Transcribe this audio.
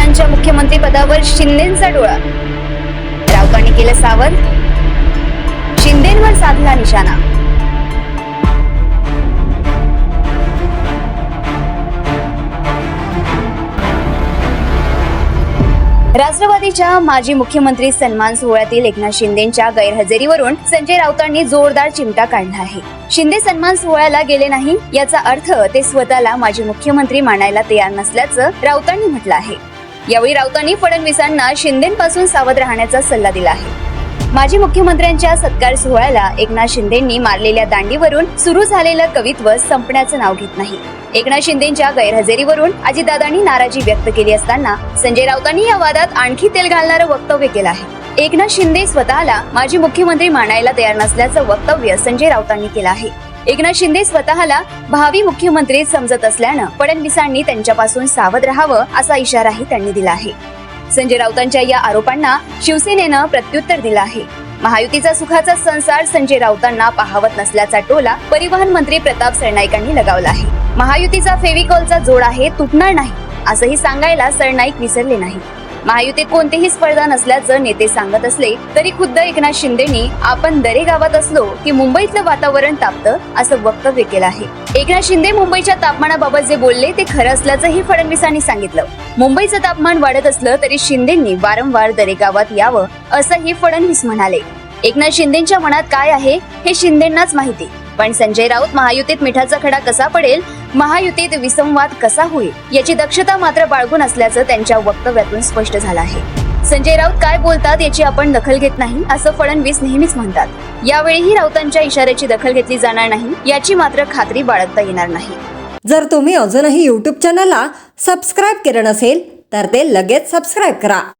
राऊतांच्या मुख्यमंत्री पदावर शिंदेंचा डोळा, राऊतांनी केलं सावध, शिंदेंवर साधला निशाणा. राष्ट्रवादीच्या माजी मुख्यमंत्री सन्मान सोहळ्यातील एकनाथ शिंदेंच्या गैरहजेरीवरून संजय राऊतांनी जोरदार चिमटा काढला आहे. शिंदे सन्मान सोहळ्याला गेले नाही याचा अर्थ ते स्वतःला माजी मुख्यमंत्री मानायला तयार नसल्याचं राऊतांनी म्हटलं आहे. यावेळी राऊतांनी फडणवीसांना शिंदेंपासून सावध राहण्याचा सल्ला दिला आहे. माजी मुख्यमंत्र्यांच्या सत्कार सोहळ्याला एकनाथ शिंदेंनी मारलेल्या दांडीवरून सुरू झालेलं कवित्व संपण्याचं नाव घेत नाही. एकनाथ शिंदेंच्या गैरहजेरीवरून अजितदादांनी नाराजी व्यक्त केली असताना संजय राऊतांनी या वादात आणखी तेल घालणारं वक्तव्य केलं आहे. एकनाथ शिंदे स्वतःला माजी मुख्यमंत्री मानायला तयार नसल्याचं वक्तव्य संजय राऊतांनी केलं आहे. एकनाथ शिंदे स्वतःला भावी मुख्यमंत्री समजत असल्यानं फडणवीसांनी त्यांच्यापासून सावध राहावं असा इशाराही त्यांनी दिला आहे. संजय राऊतांच्या या आरोपांना शिवसेनेनं प्रत्युत्तर दिलं आहे. महायुतीचा सुखाचा संसार संजय राऊतांना पाहवत नसल्याचा टोला परिवहन मंत्री प्रताप सरनाईकांनी लगावला आहे. महायुतीचा फेविकॉलचा जोड आहे, तुटणार नाही असंही सांगायला सरनाईक विसरले नाही. महायुतीत कोणतीही स्पर्धा नसल्याचं नेते सांगत असले तरी खुद्द एकनाथ शिंदेंनी आपण दरे गावात असलो की मुंबईतलं वातावरण तापतं असं वक्तव्य केलं आहे. एकनाथ शिंदे मुंबईच्या तापमानाबाबत जे बोलले ते खरं असल्याचंही फडणवीसांनी सांगितलं. मुंबईचं तापमान वाढत असलं तरी शिंदेंनी वारंवार दरे गावात यावं असंही फडणवीस म्हणाले. एकनाथ शिंदेंच्या मनात काय आहे हे शिंदेंनाच माहिती, पण संजय राऊत महायुतीत मिठाचा खडा कसा पडेल, महायुतीत विसंवाद कसा होईल याची दक्षता मात्र बाळगून असल्याचं त्यांच्या वक्तव्यातून स्पष्ट झालं आहे. संजय राऊत काय बोलतात याची आपण दखल घेत नाही असं फडणवीस नेहमीच म्हणतात. यावेळीही राऊतांच्या इशाऱ्याची दखल घेतली जाणार नाही याची मात्र खात्री बाळगता येणार नाही. जर तुम्ही अजूनही YouTube चॅनलला सबस्क्राईब केलं नसेल तर ते लगेच सबस्क्राईब करा.